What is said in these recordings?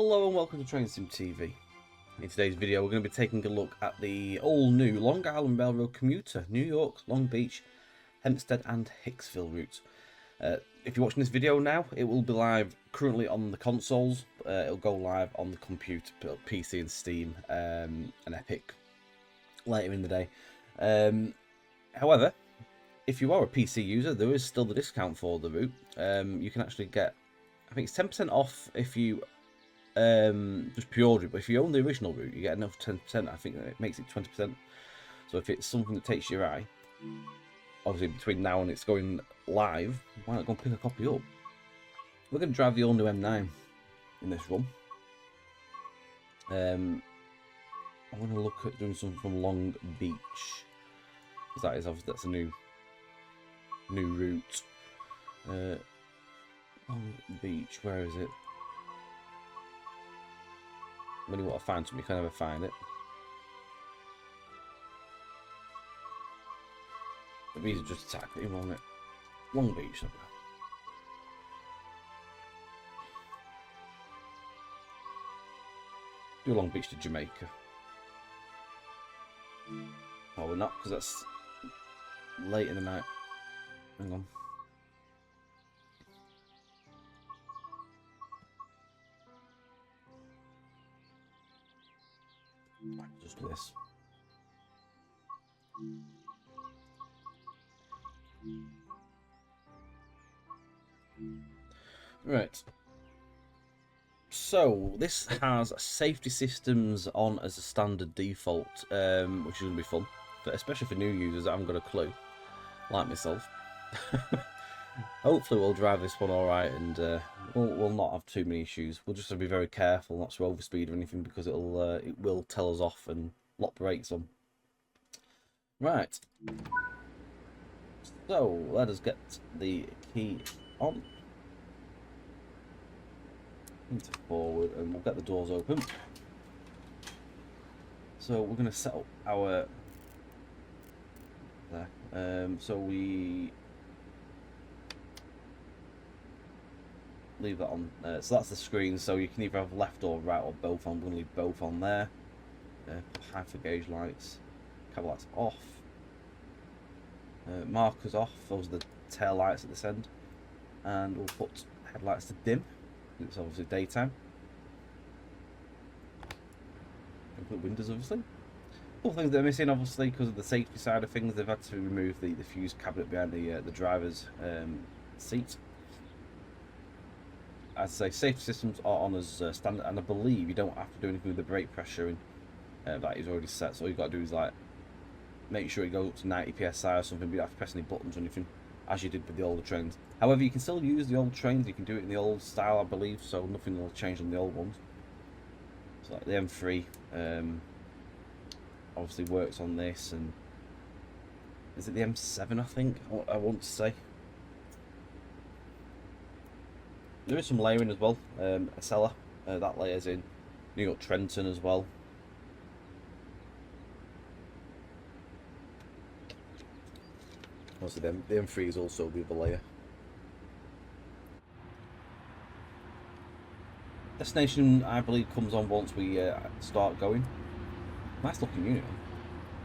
Hello and welcome to Train Sim TV. In today's video we're going to be taking a look at the all new Long Island Railroad Commuter, New York, Long Beach, Hempstead and Hicksville route. If you're watching this video now, it will be live currently on the consoles. It'll go live on the computer, PC and Steam and Epic later in the day. However, if you are a PC user, there is still the discount for the route. You can actually get, I think it's 10% off if you just pre-order it, but if you own the original route, you get another 10%. I think it makes it 20%. So if it's something that takes your eye, obviously between now and it's going live, why not go and pick a copy up? We're going to drive the all new M9 in this run. I want to look at doing something from Long Beach, because that is obviously that's a new route. Long Beach, where is it? When you want to find something, you can never find it. It'd be easy just to type it in, won't it? Long Beach, somewhere. Do Long Beach to Jamaica. Oh, we're not, because that's late in the night. Hang on. Just do this. Right. So this has safety systems on as a standard default, which is going to be fun, but especially for new users that haven't got a clue, like myself. Hopefully we'll drive this one alright, and we'll not have too many issues. We'll just have to be very careful not to overspeed or anything, because it will tell us off and lock brakes on. Right. So let us get the key on. Into forward, and we'll get the doors open. So we're going to set up our there. So we leave that on. So that's the screen. So you can either have left or right or both on. I'm going to leave both on there. High for gauge lights. Cab lights off. Markers off. Those are the tail lights at this end. And we'll put headlights to dim. It's obviously daytime. And put windows, obviously. Couple things that are missing, obviously, because of the safety side of things. They've had to remove the fuse cabinet behind the driver's seat. As I say, safety systems are on as standard, and I believe you don't have to do anything with the brake pressure, and that is already set. So all you've got to do is like make sure it goes up to 90 psi or something. But you don't have to press any buttons or anything, as you did with the older trains. However, you can still use the old trains. You can do it in the old style, I believe. So nothing will change on the old ones. So like the M3, obviously works on this, and is it the M7? I think I want to say. There is some layering as well. Acela, that layers in. New York Trenton as well. Also, the M3 is also the other layer. Destination, I believe, comes on once we start going. Nice looking unit.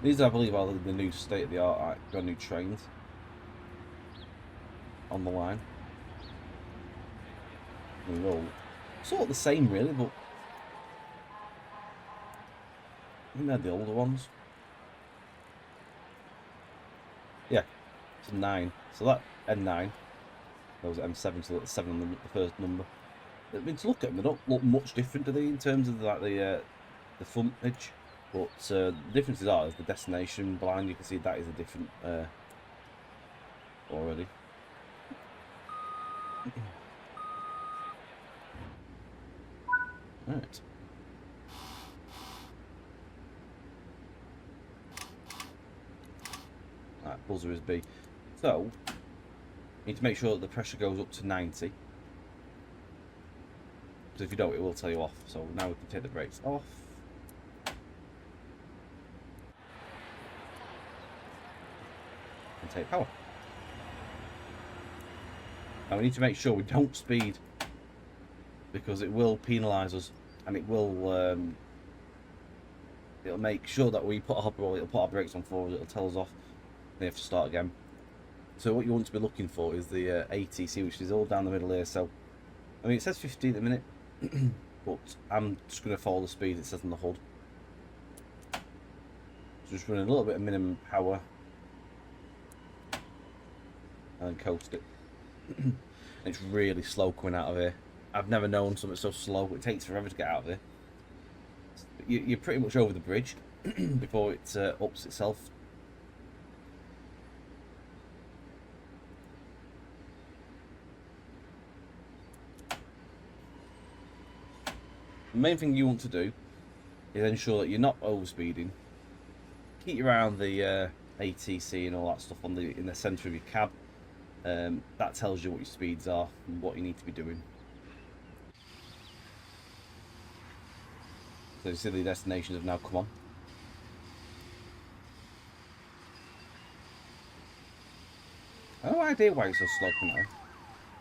These, I believe, are the new state-of-the-art, brand new trains on the line. They're all sort of the same, really, but I think they're the older ones. Yeah, it's a 9. So that M9, that was M7, so that's 7 on the first number. I mean, to look at them, they don't look much different, do they, in terms of like the frontage? But the differences are the destination blind. You can see that is a different already. Right. Right, buzzer is B. So, you need to make sure that the pressure goes up to 90. Because if you don't, it will tell you off. So now we can take the brakes off. And take power. Now we need to make sure we don't speed, because it will penalise us and it will it'll make sure that we put a hopper roll, it'll put our brakes on forward, it'll tell us off, then you have to start again. So what you want to be looking for is the ATC, which is all down the middle here. So I mean, it says 50 at the minute, but I'm just going to follow the speed it says on the HUD. So just running a little bit of minimum power and then coast it. It's really slow coming out of here. I've never known something so slow. It takes forever to get out of here. You're pretty much over the bridge before it ups itself. The main thing you want to do is ensure that you're not overspeeding. Keep your eye on the ATC and all that stuff in the centre of your cab. That tells you what your speeds are and what you need to be doing. So you see the destinations have now come on. I have no idea why it's so slow now.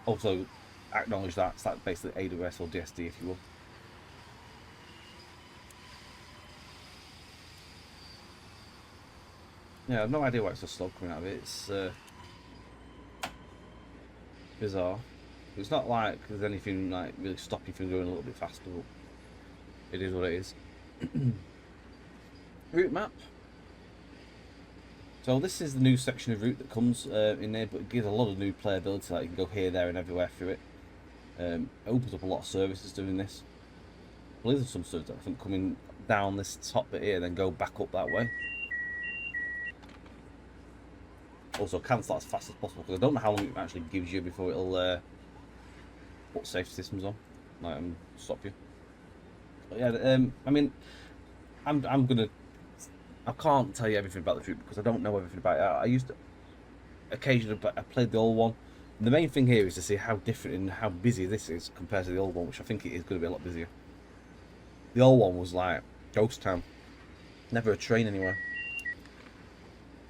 Also, acknowledge that it's like basically AWS or DSD if you will. Yeah, I have no idea why it's so slow coming out of it. It's bizarre. It's not like there's anything like really stopping you from going a little bit faster, but it is what it is. Route map. So this is the new section of route that comes in there, but it gives a lot of new playability. Like you can go here, there, and everywhere through it. It opens up a lot of services doing this. I believe there's some services that I think coming down this top bit here, then go back up that way. Also, cancel that as fast as possible because I don't know how long it actually gives you before it'll put safety systems on, like stop you. But yeah, I mean, I'm gonna. I can't tell you everything about the route because I don't know everything about it. I used to occasionally, but I played the old one. And the main thing here is to see how different and how busy this is compared to the old one, which I think it is going to be a lot busier. The old one was like ghost town, never a train anywhere.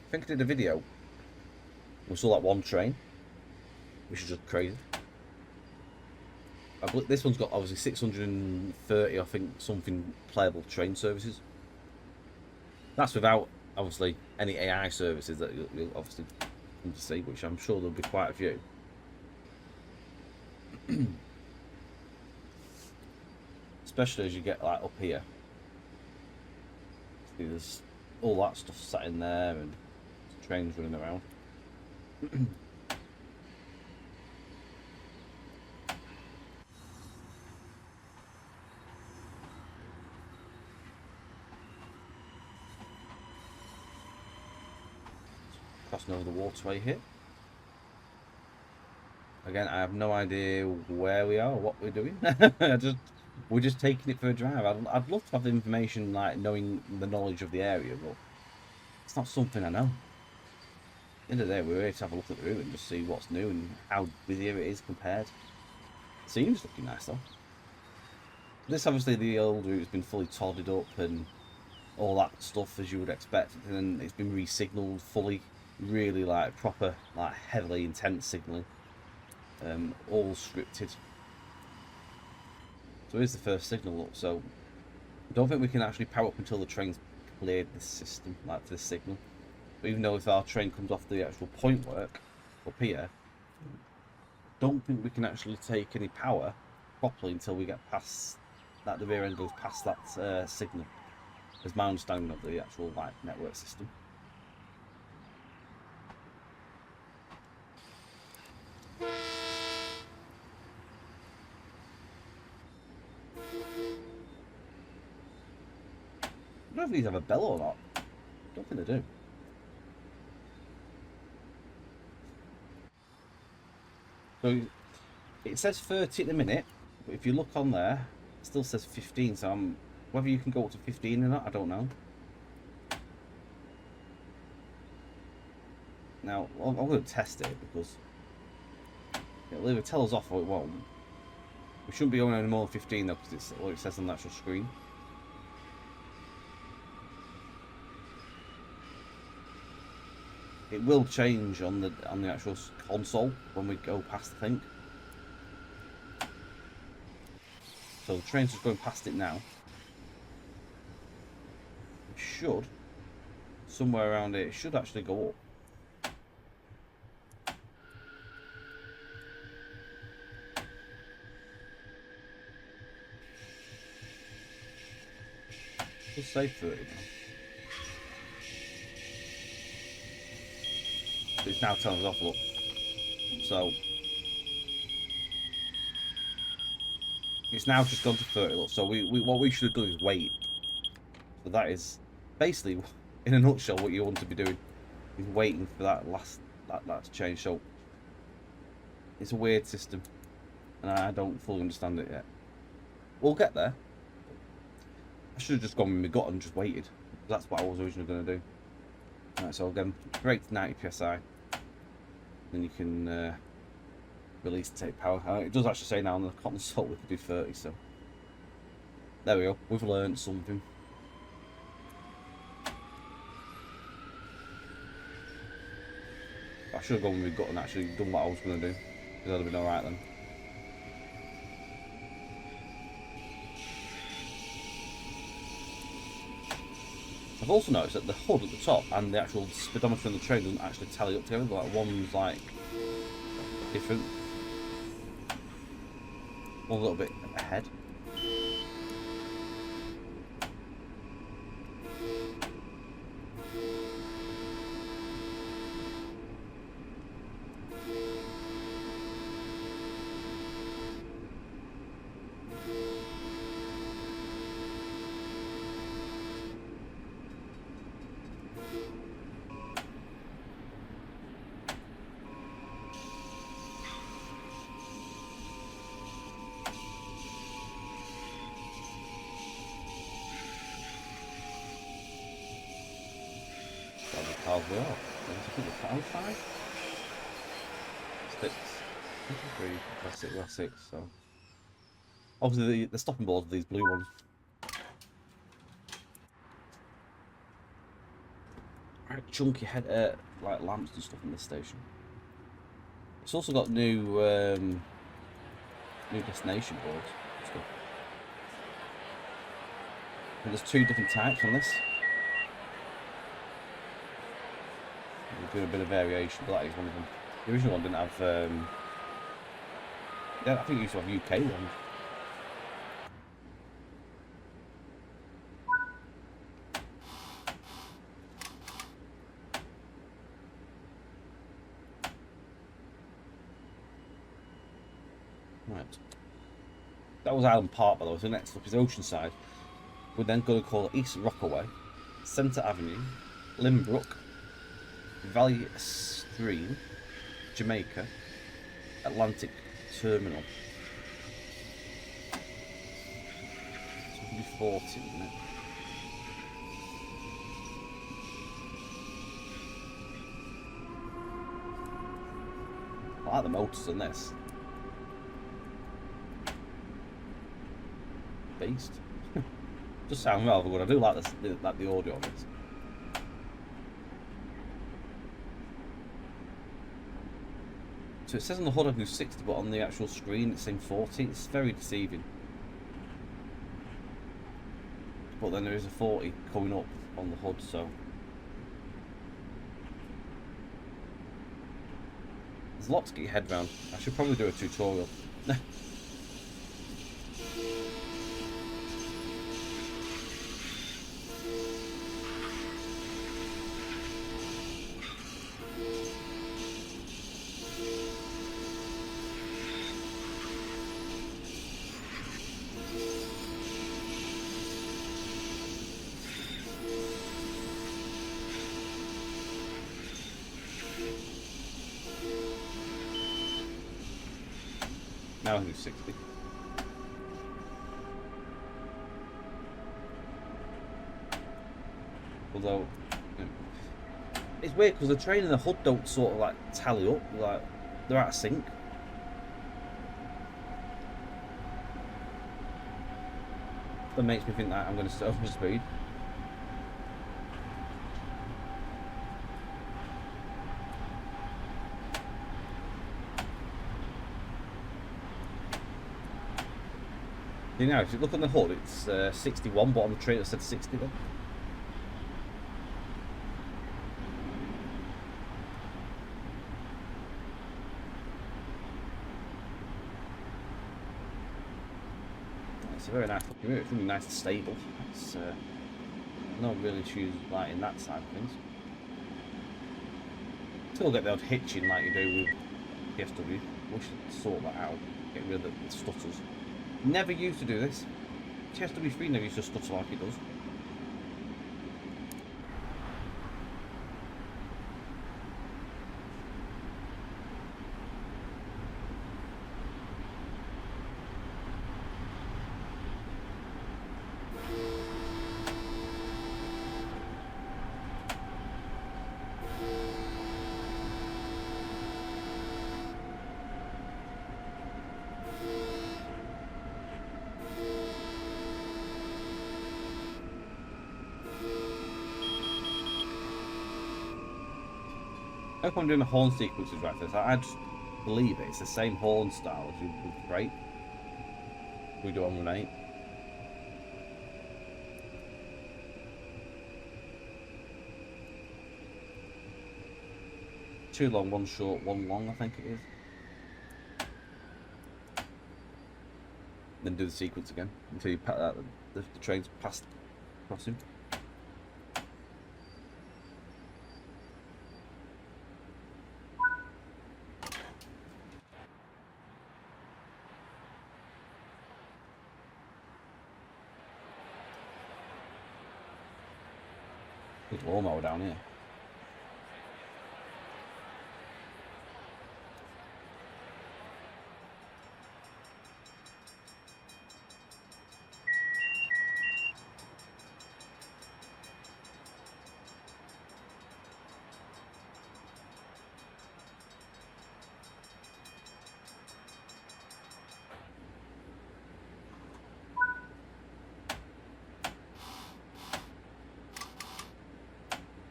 I think I did a video. We saw that one train, which is just crazy. This one's got obviously 630, I think, something playable train services. That's without obviously any AI services that you'll obviously come to see, which I'm sure there'll be quite a few. Especially as you get like up here. See, there's all that stuff sat in there and trains running around. Crossing over the waterway here. Again, I have no idea where we are or what we're doing. We're just taking it for a drive. I'd love to have the information, like knowing the knowledge of the area, but it's not something I know. At the end of the day, we're here to have a look at the route and just see what's new and how busy it is compared. Seems looking nice though. This obviously the old route has been fully todded up and all that stuff as you would expect, and then it's been re-signalled fully, really like proper, like heavily intense signalling, all scripted. So here's the first signal up. So I don't think we can actually power up until the train's cleared this system, like this signal. But even though if our train comes off the actual point work up here, don't think we can actually take any power properly until we get past that, the rear end goes past that signal. Is my understanding of the actual like network system. I don't know if these have a bell or not. I don't think they do. So it says 30 at the minute, but if you look on there, it still says 15. So whether you can go up to 15 or not, I don't know. Now I'm going to test it because it'll either tell us off or it won't. We shouldn't be going any more than 15 though, because it's what it says on the actual screen. It will change on the actual console when we go past the thing. So the train's just going past it now. It should, somewhere around here, it should actually go up. Let's say 30 now. It's now telling us off, look. So it's now just gone to 30, look. So what we should have done is wait. So that is basically, in a nutshell, what you want to be doing is waiting for that to change. So it's a weird system, and I don't fully understand it yet. We'll get there. I should have just gone with my gut and just waited. That's what I was originally going to do. Alright, so again, brake to 90 psi. Then you can release and take power. It does actually say now on the console we could do 30, so there we go. We've learned something. I should have gone with my gut and actually done what I was going to do, because that'd have been alright then. I've also noticed that the hood at the top and the actual speedometer on the train doesn't actually tally up together. Like one's like different, one a little bit ahead. Cars we are. I think we're 5. 6. 3. We're 6. So obviously the stopping boards are these blue ones. Right, chunky head like lamps and stuff in this station. It's also got new destination boards and stuff. And there's 2 different types on this. We're doing a bit of variation, but that is one of them. The original one didn't have, yeah, I think it used to have UK ones. Right. That was Island Park, by the way, so next up is Oceanside. We're then going to call it East Rockaway, Centre Avenue, Limbrook, Valley Stream, Jamaica, Atlantic Terminal. So it'll be 40, isn't it? I like the motors on this. Beast. Does sound rather good. I do like this, like the audio on this. So it says on the hood I do 60, but on the actual screen it's saying 40. It's very deceiving. But then there is a 40 coming up on the hood, so there's a lot to get your head round. I should probably do a tutorial. Now I can do 60. Although, it's weird because the train and the hood don't sort of like tally up, like they're out of sync. That makes me think that I'm going to set up my speed. You know, if you look on the hood, it's 61, but on the trailer it said 60 then. It's a very nice looking move. It's really nice and stable. It's no real issues like in that side of things. Still get the odd hitching like you do with PSW. Wish they'd sort that out. Get rid of the stutters. Never used to do this. TSW3 never used to stutter like it does. I hope I'm doing the horn sequences right for this. I just believe it. It's the same horn style as with freight. We do on 1.8. Two long, one short, one long, I think it is. Then do the sequence again until you the train's past crossing. Good lawnmower down here.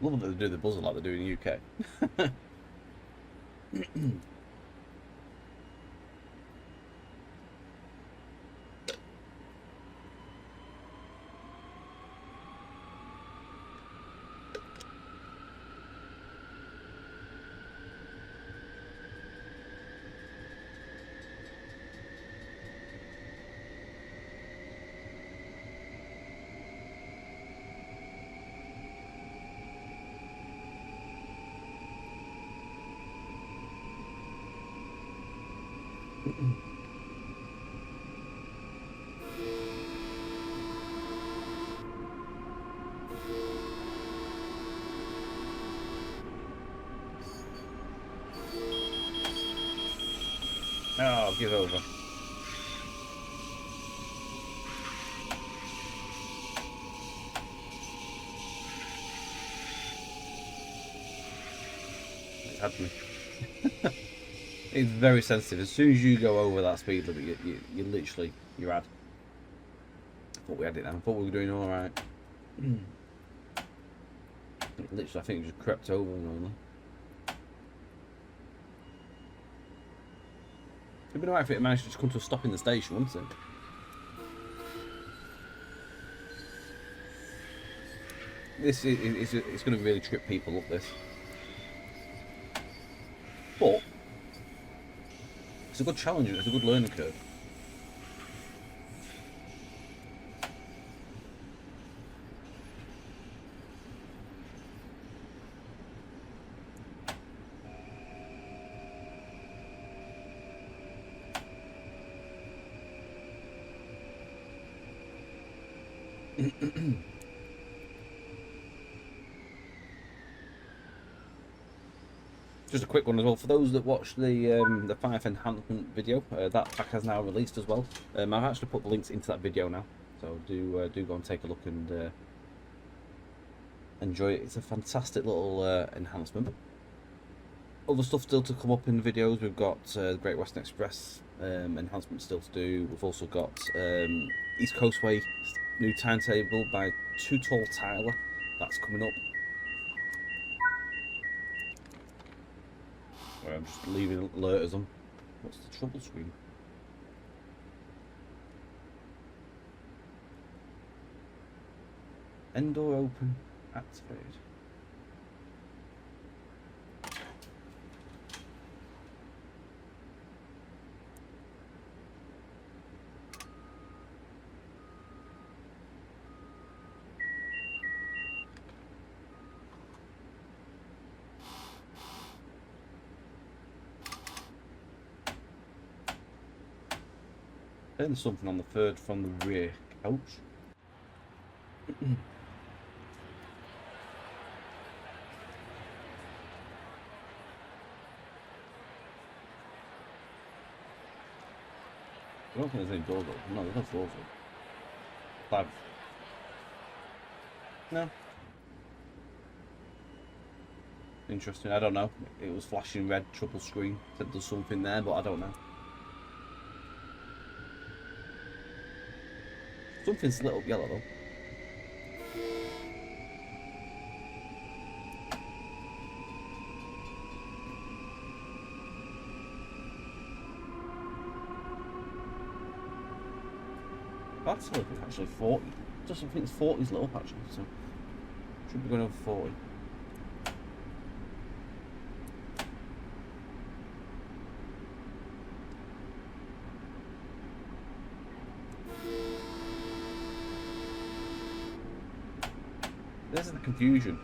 Love that they do the buzzer like they do in the UK. Oh, give over. It's had me. It's very sensitive. As soon as you go over that speed limit, you literally, you're ad. I thought we had it then. I thought we were doing alright. Literally, I think it just crept over normally. It'd been alright if it managed to just come to a stop in the station, wouldn't it? This is it's going to really trip people up, this. But it's a good challenge, it's a good learning curve. Just a quick one as well for those that watched the 5 enhancement video. That pack has now released as well. I've actually put the links into that video now, so do go and take a look and enjoy it. It's a fantastic little enhancement. Other stuff still to come up in the videos. We've got Great Western Express enhancement still to do. We've also got East Coastway new timetable by Too Tall Tyler. That's coming up. I'm just leaving alerters on. What's the trouble screen? End door open. Activated. There's something on the third from the rear couch. I don't think there's any doors open. No, there's no doors open. No. Interesting. I don't know. It was flashing red, trouble screen. Said there's something there, but I don't know. Something's lit up yellow though. That's actually 40. Just think it's 40's lit up actually, so should be going over 40. This is the confusion.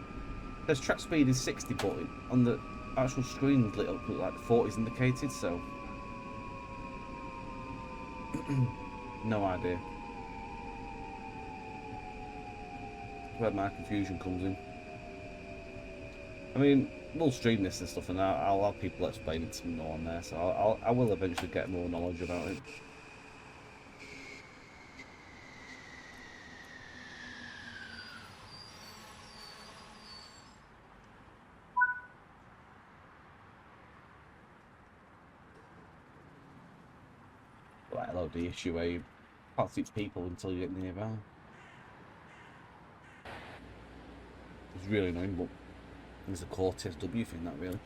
There's track speed is 60, but on the actual screen lit up like 40's indicated, so no idea. Where my confusion comes in. I mean, we'll stream this and stuff, and I'll have people explain it to me more on there, so I will eventually get more knowledge about it. Right, hello, the issue where you can't see people until you get nearby. It's really annoying, but it's a core TSW thing, that really.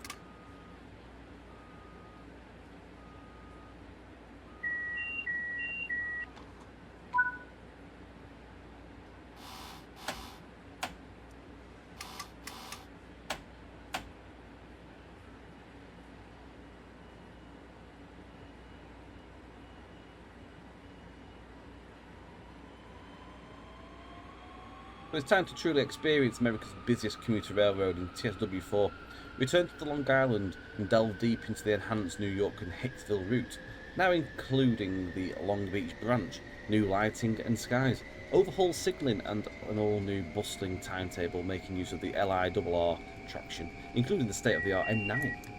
But it's time to truly experience America's busiest commuter railroad in TSW4. Return to the Long Island and delve deep into the enhanced New York and Hicksville route, now including the Long Beach branch, new lighting and skies, overhauled signalling and an all-new bustling timetable making use of the LIRR traction, including the state-of-the-art M9.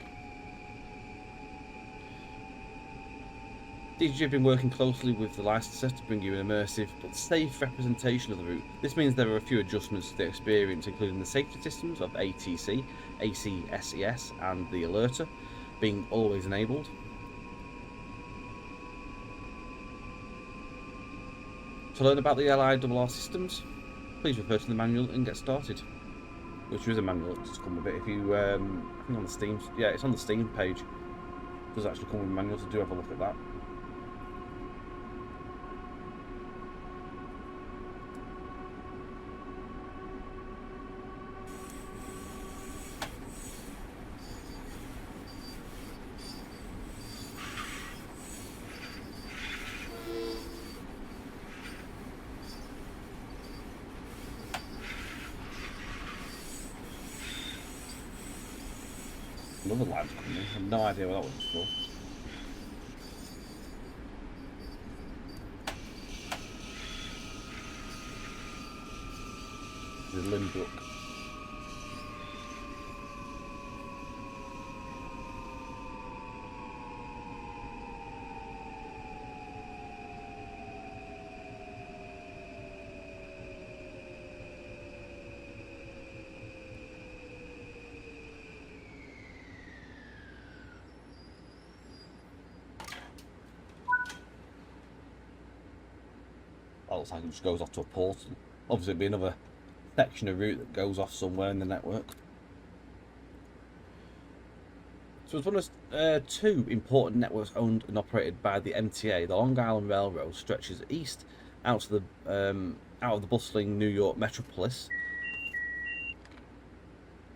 DGG have been working closely with the licensor to bring you an immersive but safe representation of the route. This means there are a few adjustments to the experience, including the safety systems of ATC, ACSES and the alerter being always enabled. To learn about the LIRR systems, please refer to the manual and get started. Which there is a manual that's come with it. If you, I think on the Steam, yeah, it's on the Steam page. It does actually come with a manual, so do have a look at that. Another line's coming in. I have no idea what that was for. The Lynbrook. That looks like it just goes off to a portal. Obviously it'd be another section of route that goes off somewhere in the network. So it's one of two important networks owned and operated by the MTA. The Long Island Railroad stretches east out to the out of the bustling New York metropolis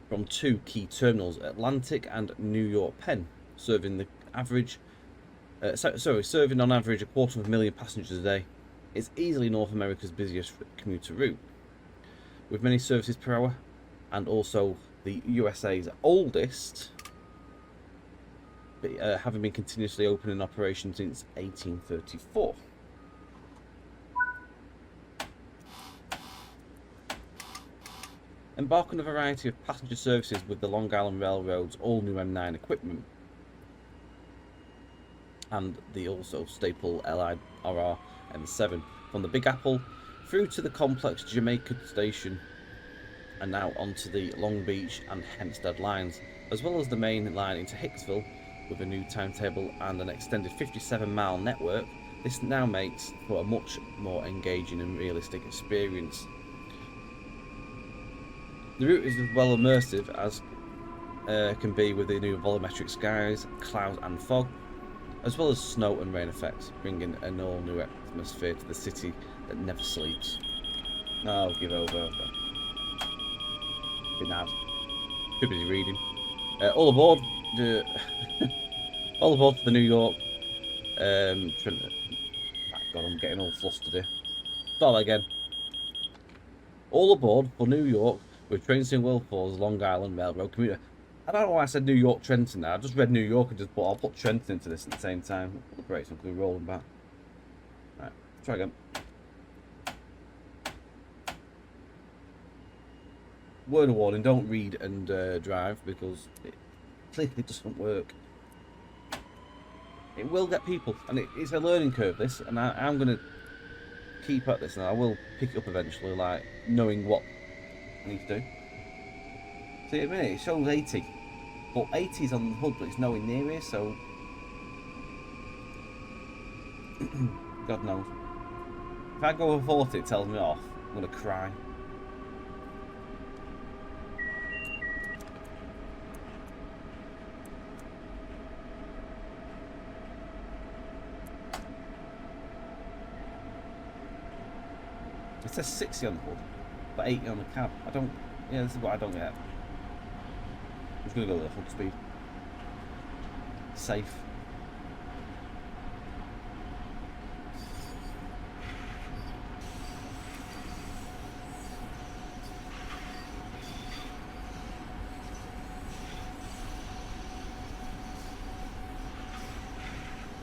from two key terminals, Atlantic and New York Penn, serving serving on average 250,000 passengers a day. It's easily North America's busiest commuter route, with many services per hour, and also the USA's oldest, having been continuously open in operation since 1834. Embark on a variety of passenger services with the Long Island Railroad's all-new M9 equipment and the also staple LIRR M7 from the Big Apple through to the complex Jamaica station and now onto the Long Beach and Hempstead lines, as well as the main line into Hicksville with a new timetable and an extended 57-mile network. This now makes for a much more engaging and realistic experience. The route is as well immersive as can be with the new volumetric skies, clouds and fog, as well as snow and rain effects, bringing an all-new atmosphere to the city that never sleeps. No, give over. Been out. Too busy reading. All aboard the all aboard for the New York. My God, I'm getting all flustered here. Start that again. All aboard for New York with Trenton Wilford's Long Island Railroad Commuter. I don't know why I said New York Trenton now. I just read New York and just thought I'll put Trenton into this at the same time. Great, so I'm going to roll them back. Right, try again. Word of warning, don't read and drive because it clearly doesn't work. It will get people, and it's a learning curve, this, and I'm going to keep at this, and I will pick it up eventually, like, knowing what I need to do. See, at a minute, it shows 80, but 80 is on the HUD, but it's nowhere near here, so... God knows. If I go over 40, it tells me off. I'm going to cry. It says 60 on the HUD, but 80 on the cab. Yeah, this is what I don't get. I'm just going to go with the HUD speed. Safe.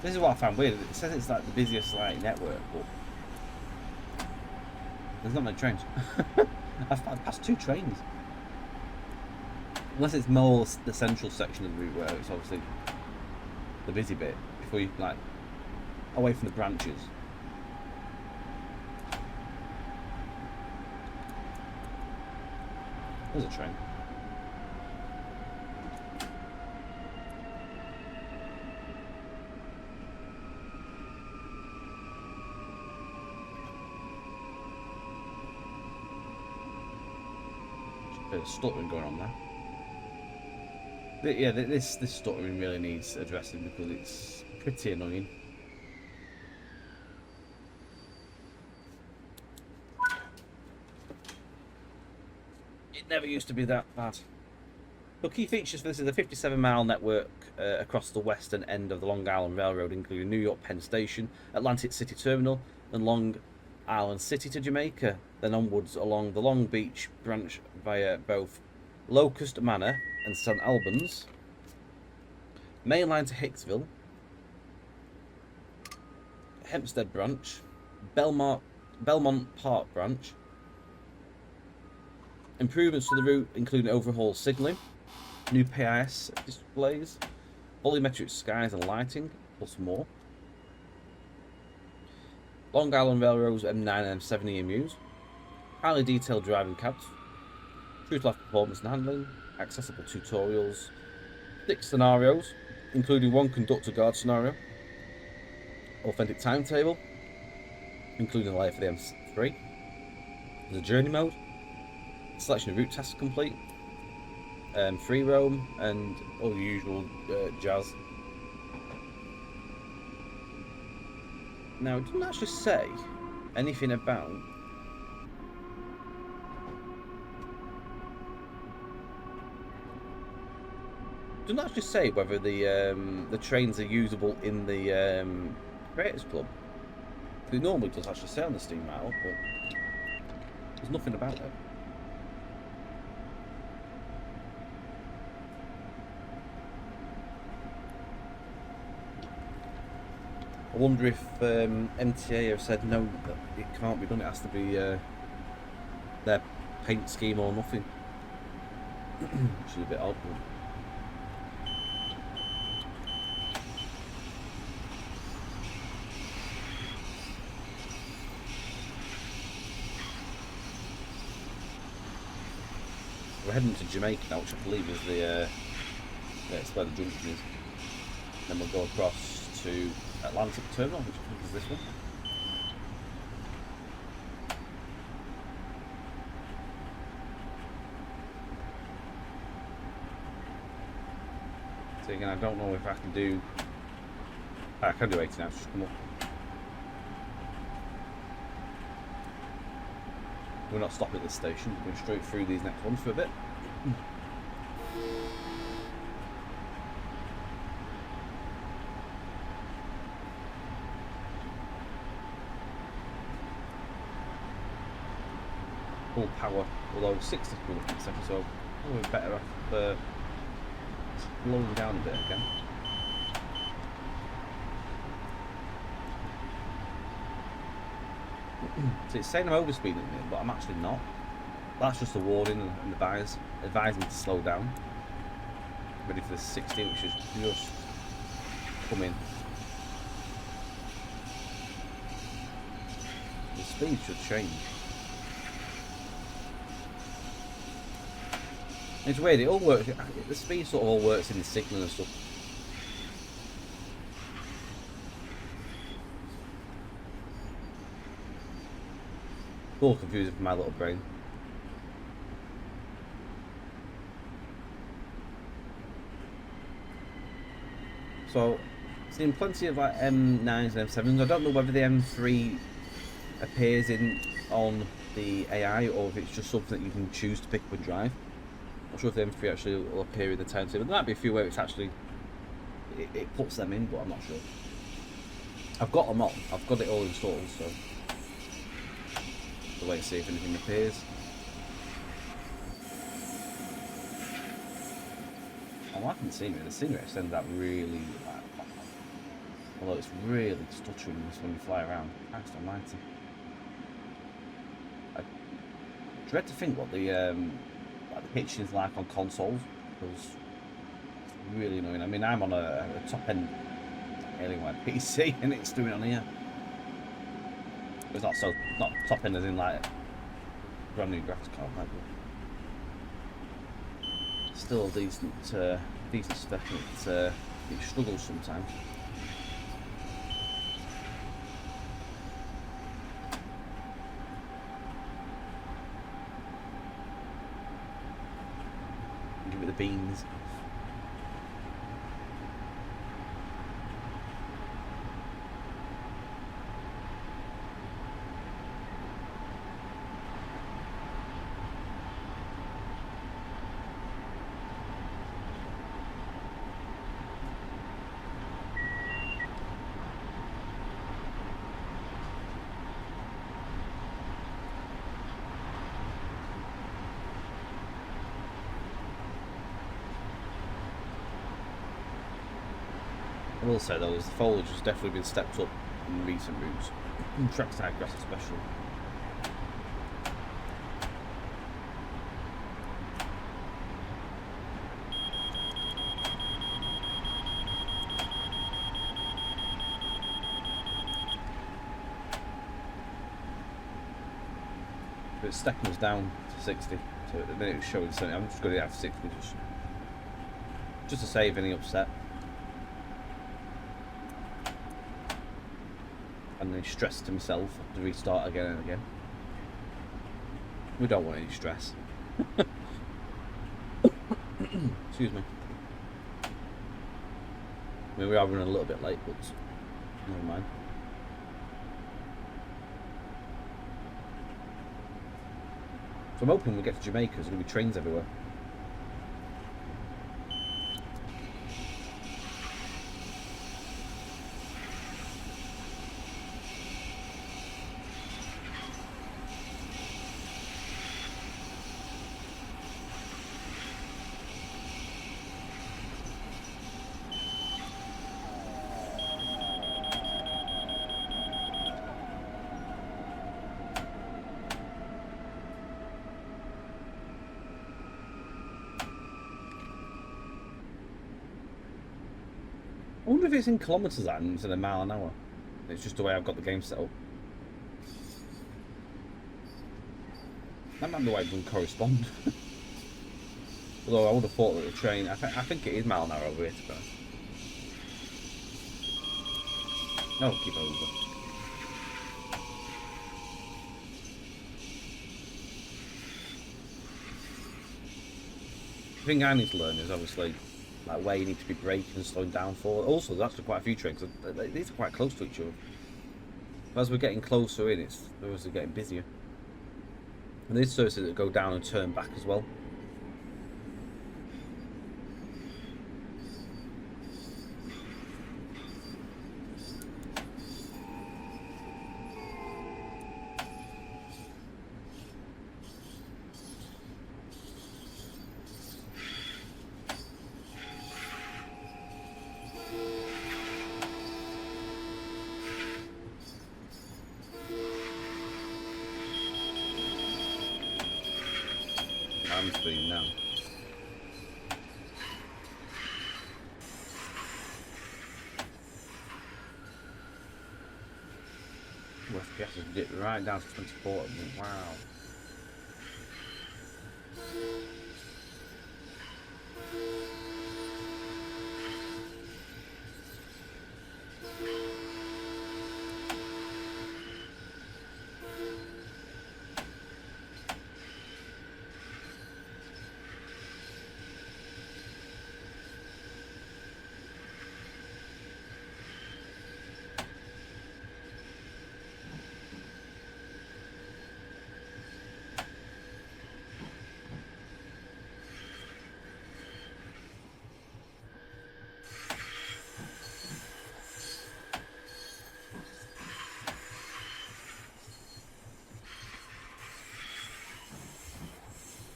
This is what I found weird. It says it's like the busiest network, but there's not many trains. I've passed 2 trains. Unless it's more the central section of the route where it's obviously the busy bit before you away from the branches. There's a train. Bit of stuttering going on there. Yeah, this stuttering really needs addressing because it's pretty annoying. It never used to be that bad. The key features for this is a 57-mile network across the western end of the Long Island Railroad, including New York Penn Station, Atlantic City Terminal, and Long Island City to Jamaica, then onwards along the Long Beach branch via both Locust Manor and St. Albans, main line to Hicksville, Hempstead branch, Belmont Park branch. Improvements to the route including overhauled signalling, new PIS displays, volumetric skies and lighting, plus more. Long Island Railroad's M9 and M7 EMUs, highly detailed driving cabs, true-to-life performance and handling, accessible tutorials, 6 scenarios, including 1 conductor guard scenario, authentic timetable, including the layer for the M3, there's a journey mode, selection of route tasks complete, free roam, and all the usual jazz. Now, it doesn't actually say anything about Doesn't actually say whether the trains are usable in the Creators Club. It normally does actually say on the Steam Mail, but there's nothing about it. I wonder if MTA have said no, that it can't be done. It has to be their paint scheme or nothing, which is a bit odd. We're heading to Jamaica now, which I believe is the it's where the junction is. Then we'll go across to Atlantic Terminal, which I think is this one. So again, I don't know if I can do. I can do 80 now. Just come up. We're not stopping at this station. We're going straight through these next ones for a bit. Full power, although 60 coming up in a second, so probably better off slowing down a bit again. So it's saying I'm overspeeding it, but I'm actually not. That's just a warning and advising me to slow down. Ready for the 60, which is just coming. The speed should change. It's weird, it all works, the speed sort of all works in the signal and stuff. A little confusing for my little brain. So, seen plenty of like M9s and M7s. I don't know whether the M3 appears on the AI or if it's just something that you can choose to pick up and drive. I'm not sure if the M3 actually will appear in the timetable. There might be a few where it's actually it puts them in, but I'm not sure. I've got them on. I've got it all installed, so we'll wait and see if anything appears. I'm liking the scenery. The scenery extends out really, although it's really stuttering when you fly around. Christ almighty. I dread to think what the pitching is like on consoles, because it's really annoying. I mean, I'm on a top end Alienware PC and it's doing it on here. It's not top end as in like brand new graphics card, but still decent spec. It struggles sometimes. Give it the beans. I will say though, the foliage has definitely been stepped up in recent routes, trackside grass especially. But it's stepping us down to 60, so then it was showing 70. I'm just going to have 60 just to save any upset. And then stress to myself to restart again and again. We don't want any stress. Excuse me. I mean, we are running a little bit late, but never mind. So I'm hoping we get to Jamaica. There's going to be trains everywhere. I wonder if it's in kilometres that instead of mile an hour. It's just the way I've got the game set up. That might be why it doesn't correspond. Although I would have thought that the train... I think it is mile an hour over here, to be honest. No, keep over. The thing I need to learn is obviously like where you need to be braking and slowing down for. Also, there's actually quite a few trains. These are quite close to each other. As we're getting closer in, it's obviously getting busier. And there's services that go down and turn back as well. I'm speeding now. FPS has dipped right down to 24. Wow.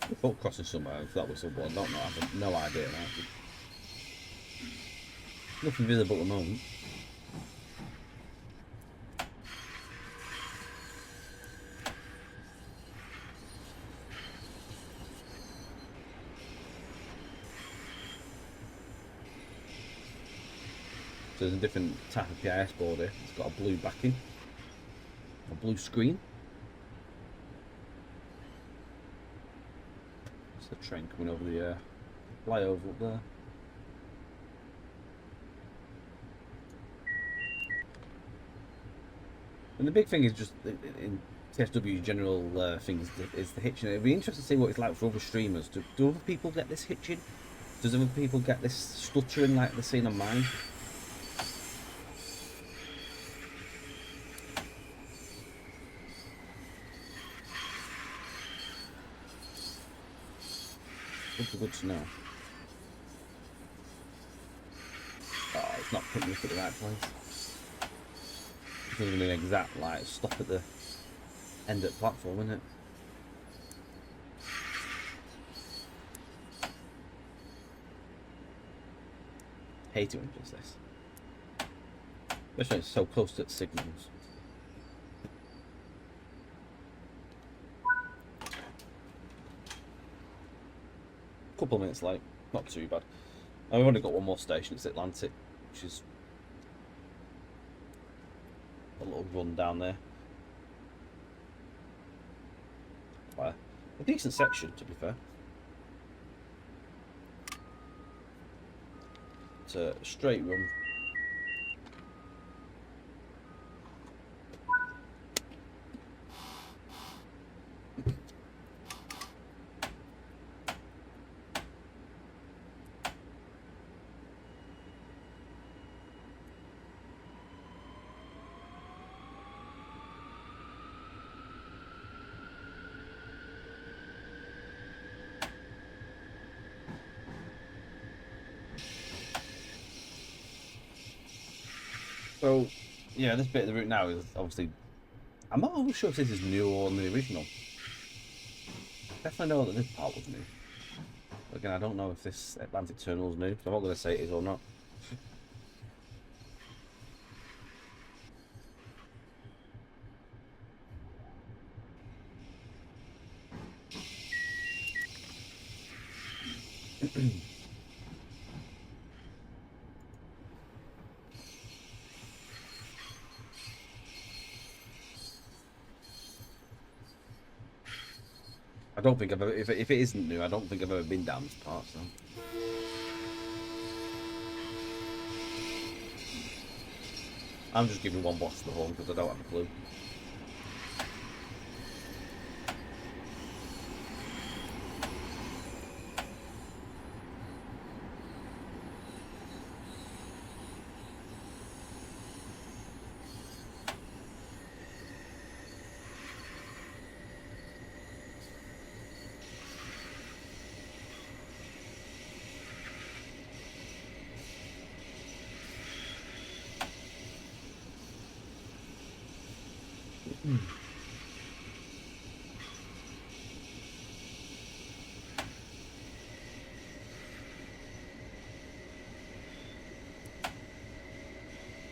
The boat crossing somewhere, if that was the one, I don't know, I have no idea. Right? Nothing visible at the moment. So there's a different type of PIS board here. It's got a blue backing, a blue screen. It's the train coming over the flyover up there. And the big thing is just in TSW general things is the hitching. It'd be interesting to see what it's like for other streamers. Do other people get this hitching? Does other people get this stuttering like they're seeing on mine? Would be good to know. Oh, it's not putting me at the right place. It's going to be an exact like stop at the end of the platform, isn't it? Hate it when it does this. Especially when it's so close to signals. Couple of minutes late, not too bad. And we've only got one more station, it's Atlantic, which is a little run down there. Quite a decent section, to be fair. It's a straight run. So, yeah, this bit of the route now is obviously... I'm not always sure if this is new or the original. Definitely know that this part was new. But again, I don't know if this Atlantic Tunnel is new, so I'm not going to say it is or not. I don't think I've ever, if it isn't new, I don't think I've ever been down this part, so. I'm just giving one boss the horn because I don't have a clue.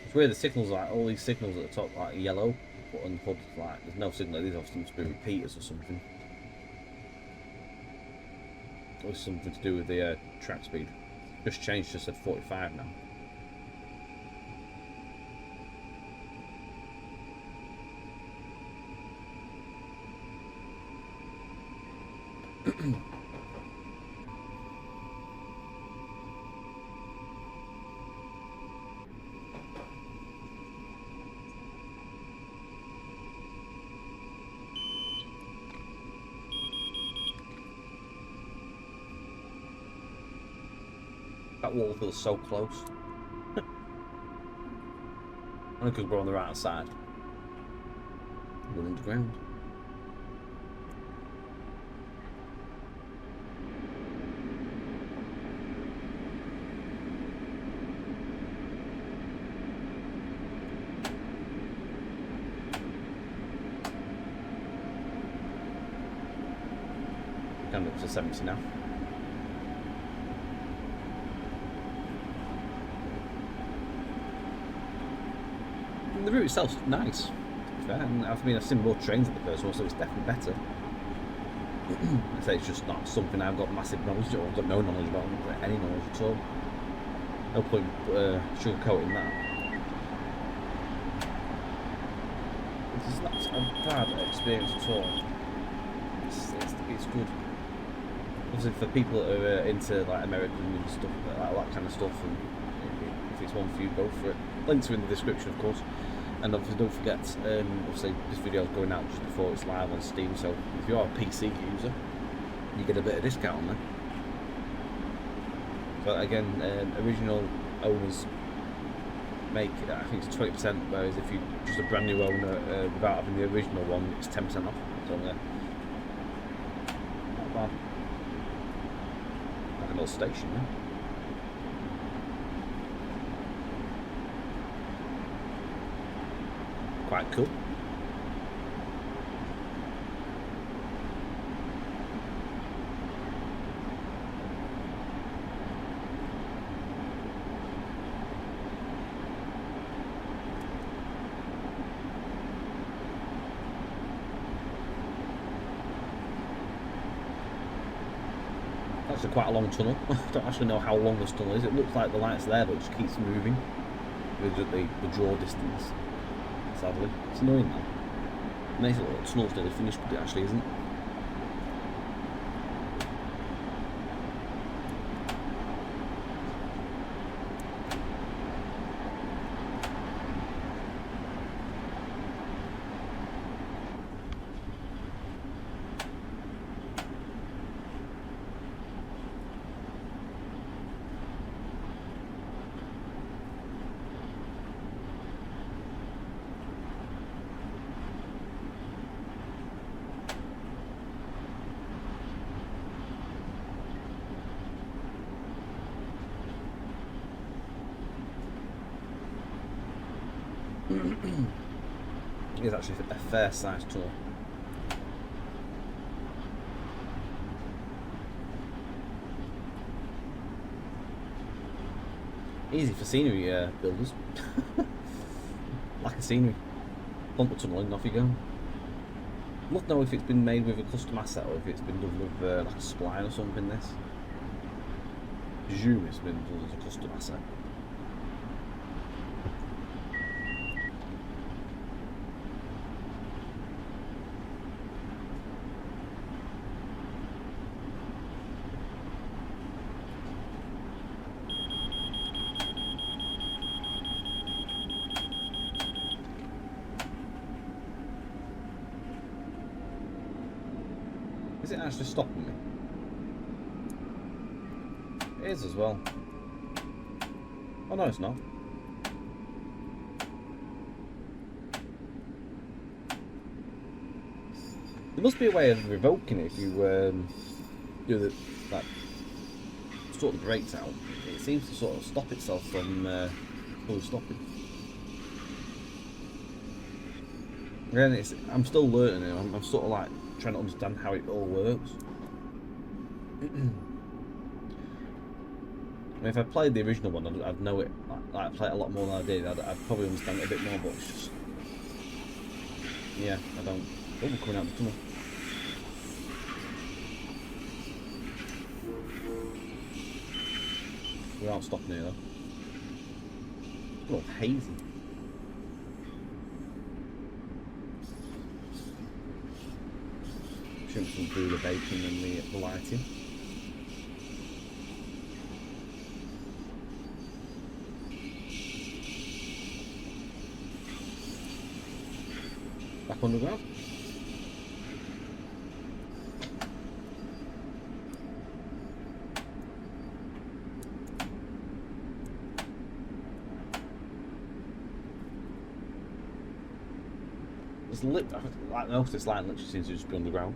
It's weird, the signals, like all these signals at the top, like yellow, but on the HUD, like there's no signal. These obviously must be repeaters or something. Or something to do with the track speed. Just changed to said 45 now. That wall feels so close. Only because we're on the right side. We're underground. Coming up to 70 now. The route itself's nice, to be fair. And I've seen more trains at the first one, so it's definitely better. I say it's just not something I've got massive knowledge of. I've got no knowledge about, any knowledge at all. No point sugarcoating that. It's not a bad experience at all. It's good. Obviously, for people that are into like American and stuff, like that kind of stuff, and if it's one for you, go for it. Links are in the description, of course. And obviously, don't forget, obviously, this video is going out just before it's live on Steam, so if you are a PC user, you get a bit of discount on there. But again, original owners make, I think it's 20%, whereas if you're just a brand new owner without having the original one, it's 10% off. So, not bad. Like an old station, yeah. Quite cool. That's quite a long tunnel. I don't actually know how long this tunnel is. It looks like the light's there, but it just keeps moving with the draw distance. Sadly, it's annoying now. It makes it look like the tunnel's nearly finished, but it actually isn't. It is actually a fair sized tunnel. Easy for scenery builders. Lack of scenery. Pump the tunnel in and off you go. I'd love to know if it's been made with a custom asset or if it's been done with like a spline or something. This. I presume it's been done as a custom asset. Is it actually stopping me? It is as well. Oh no, it's not. There must be a way of revoking it if you do the like sort the brakes out. It seems to sort of stop itself from fully stopping. Again, I'm still learning it. I'm sort of like trying to understand how it all works. I mean, if I played the original one, I'd know it. Like play it a lot more than I did. I'd probably understand it a bit more, but it's just, yeah, I don't. Oh, we're coming out of the tunnel. We aren't stopping here though. It's all hazy. Shouldn't come through the bacon and the lighting. Back underground. It's lit. Like most of this line literally seems to just be underground.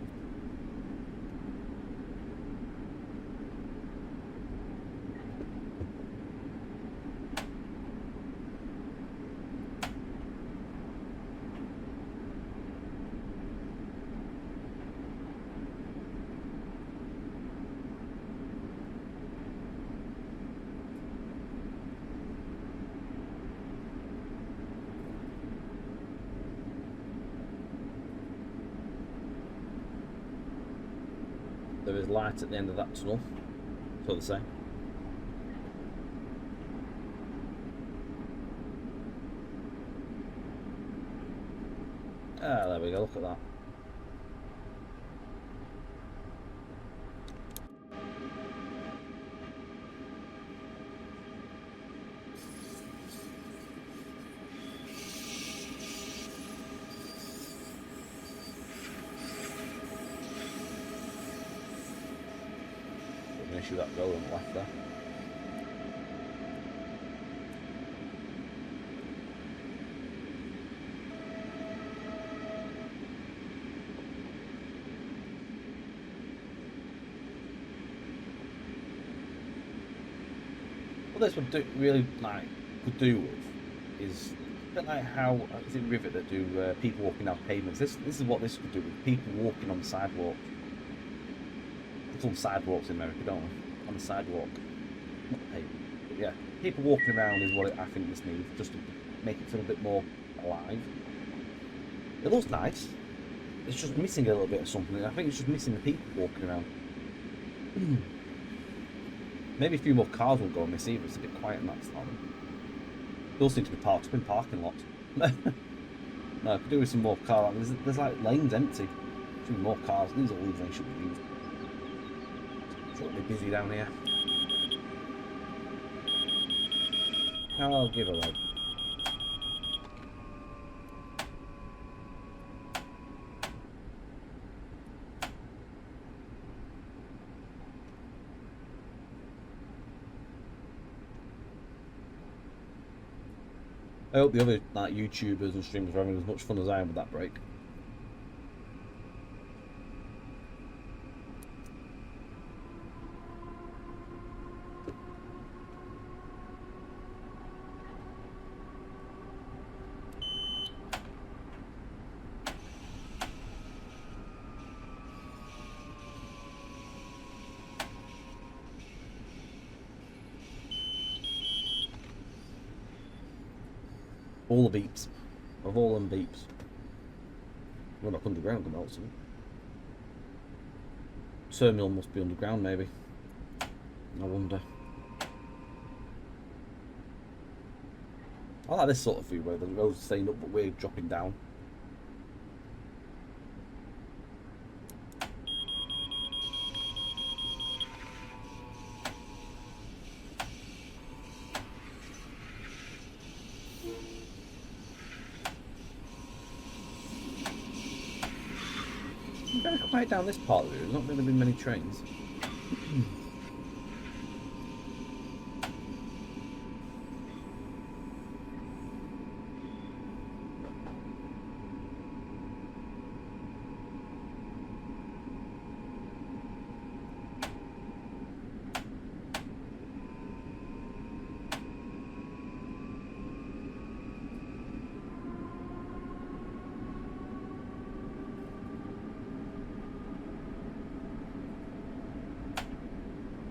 There is light at the end of that tunnel, so they say. Ah, there we go, look at that. Issue that road on the left there. What this would do, really like could do with is a bit like how is it Rivet that do people walking down pavements. This is what this could do with people walking on the sidewalk. Some sidewalks in America, don't we? On the sidewalk. Not pavement. But yeah, people walking around is what I think this needs, just to make it feel a bit more alive. It looks nice. It's just missing a little bit of something. I think it's just missing the people walking around. Maybe a few more cars will go on this either. It's a bit quiet in that slot. Those seem to be parked up in parking lots. No, I could do with some more cars. There's like lanes empty. Should be more cars. These are all they should be used. Be busy down here. I'll give a load. I hope the other like YouTubers and streamers are having as much fun as I am with that break. All the beeps. Of all them beeps. Well, not underground, but also. Terminal must be underground, maybe. I wonder. I like this sort of view where the road's staying up but we're dropping down. very quiet down this part of the route. There's not really been many trains.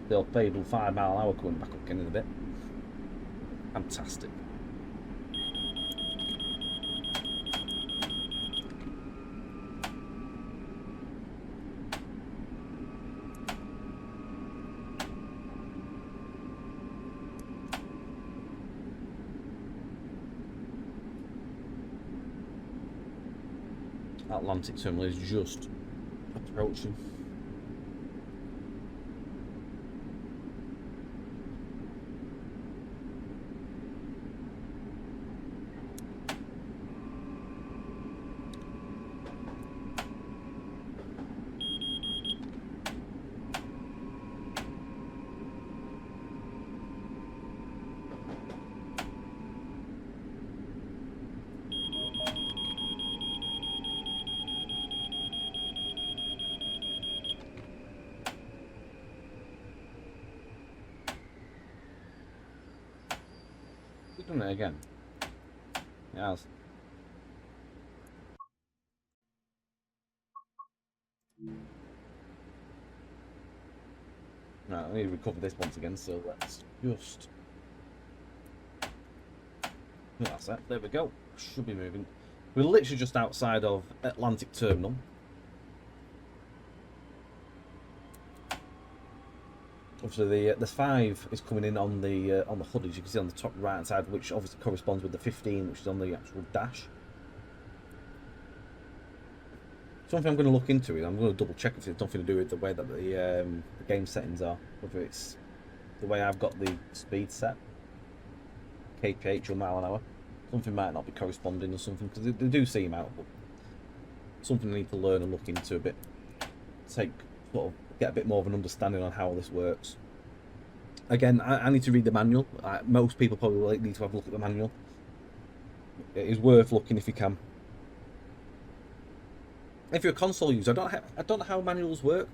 The fable 5 mile an hour coming back up again in a bit. Fantastic. Atlantic terminal is just approaching. We've done it again. Yes. Right, I need to recover this once again, so let's just... That's it. There we go. Should be moving. We're literally just outside of Atlantic Terminal. Obviously, the 5 is coming in on the HUD, as you can see on the top right hand side, which obviously corresponds with the 15, which is on the actual dash. Something I'm going to look into it. I'm going to double check if it's nothing to do with the way that the game settings are, whether it's the way I've got the speed set, kph or mile an hour. Something might not be corresponding or something, because they do seem out, but something I need to learn and look into a bit. Get a bit more of an understanding on how this works. Again, I need to read the manual. Most people probably will need to have a look at the manual. It is worth looking if you can. If you're a console user, I don't know how manuals work.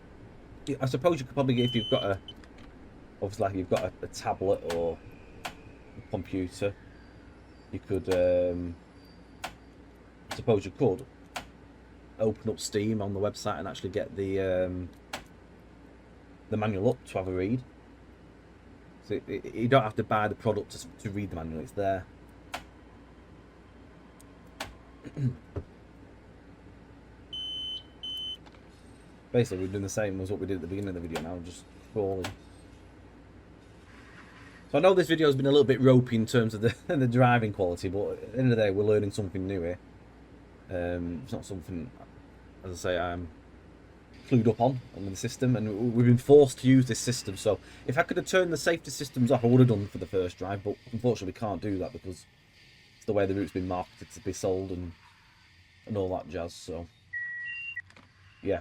I suppose you could probably, if you've got obviously like you've got a tablet or a computer, you could, I suppose you could open up Steam on the website and actually get the manual up to have a read. So you don't have to buy the product to read the manual, it's there. Basically, we're doing the same as what we did at the beginning of the video now, just scrolling. So I know this video has been a little bit ropey in terms of the driving quality, but at the end of the day, we're learning something new here. It's not something, as I say, I'm clued up on the system, and we've been forced to use this system. So if I could have turned the safety systems off, I would have done for the first drive, but unfortunately we can't do that because it's the way the route's been marketed to be sold and all that jazz. So yeah.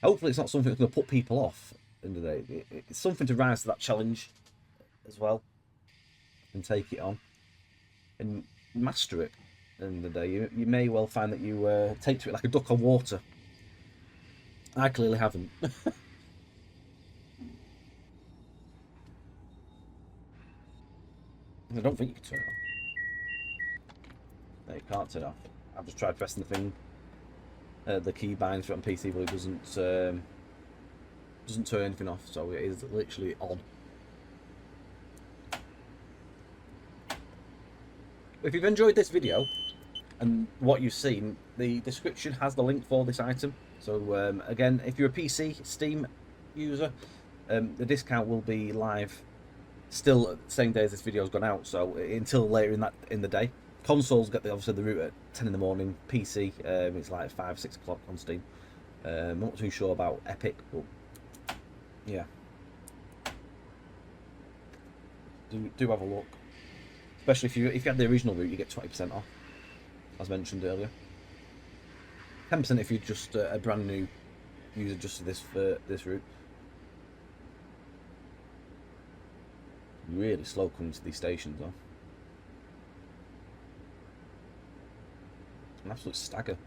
Hopefully it's not something that's going to put people off at the end of the day. It's something to rise to that challenge as well and take it on and master it at the end of the day. You may well find that you take to it like a duck on water. I clearly haven't. I don't think you can turn it off. No, you can't turn it off. I've just tried pressing the thing, the key binds for it on PC, but it doesn't turn anything off, so it is literally on. If you've enjoyed this video and what you've seen, the description has the link for this item. So again, if you're a PC Steam user, the discount will be live still the same day as this video has gone out, so until later in the day. Consoles get obviously the route at 10 in the morning. PC, it's like 5-6 o'clock on Steam. I'm not too sure about Epic, but yeah, do have a look. Especially if you had the original route, you get 20% off, as mentioned earlier. 10% if you're just a brand new user just for this route. Really slow coming to these stations though. An absolute stagger.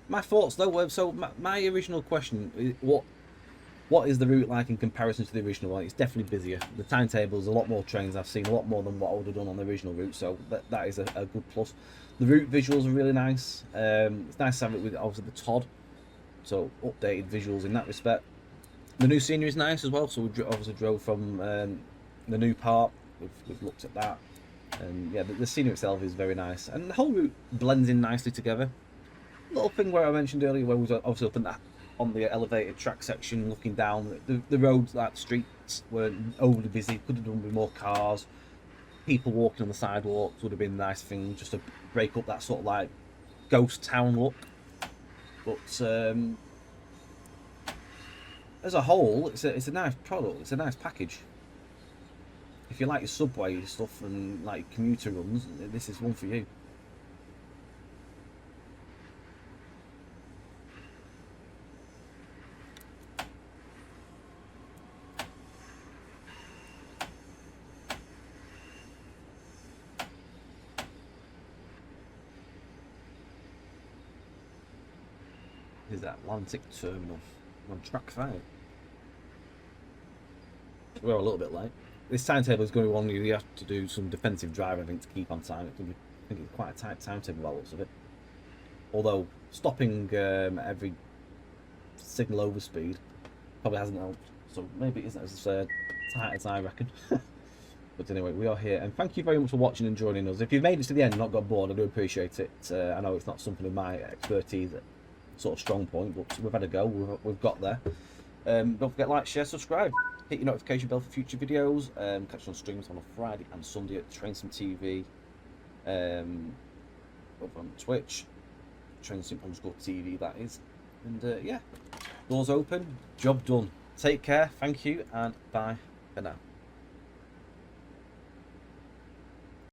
My thoughts though, so my original question is what is the route like in comparison to the original one? It's definitely busier. The timetable's a lot more trains I've seen, a lot more than what I would have done on the original route, so that is a good plus. The route visuals are really nice. It's nice to have it with obviously the Todd, so updated visuals in that respect. The new scenery is nice as well, so we obviously drove from the new part. We've looked at that, and yeah, the scenery itself is very nice, and the whole route blends in nicely together. Little thing where I mentioned earlier, where we was obviously up on the elevated track section, looking down, the roads, like streets, were overly busy. Could have done with more cars, people walking on the sidewalks would have been a nice thing just to break up that sort of like ghost town look. But as a whole, it's a nice product. It's a nice package. If you like your subway stuff and like commuter runs, this is one for you. Is that Atlantic Terminal on track 5? We're a little bit late. This timetable is going to be one you have to do some defensive driving, I think, to keep on time. I think it's quite a tight timetable by the looks of it. Although stopping every signal over speed probably hasn't helped, so maybe it isn't as tight as I reckon. But anyway, we are here, and thank you very much for watching and joining us. If you've made it to the end and not got bored, I do appreciate it. I know it's not something of my expertise, sort of strong point, but we've had a go. We've got there. Don't forget, like, share, subscribe, hit your notification bell for future videos. Catch us on streams on a Friday and Sunday at Trainsim TV, over on Twitch, Trainsim_TV, that is. And yeah, doors open, job done. Take care, thank you, and bye for now.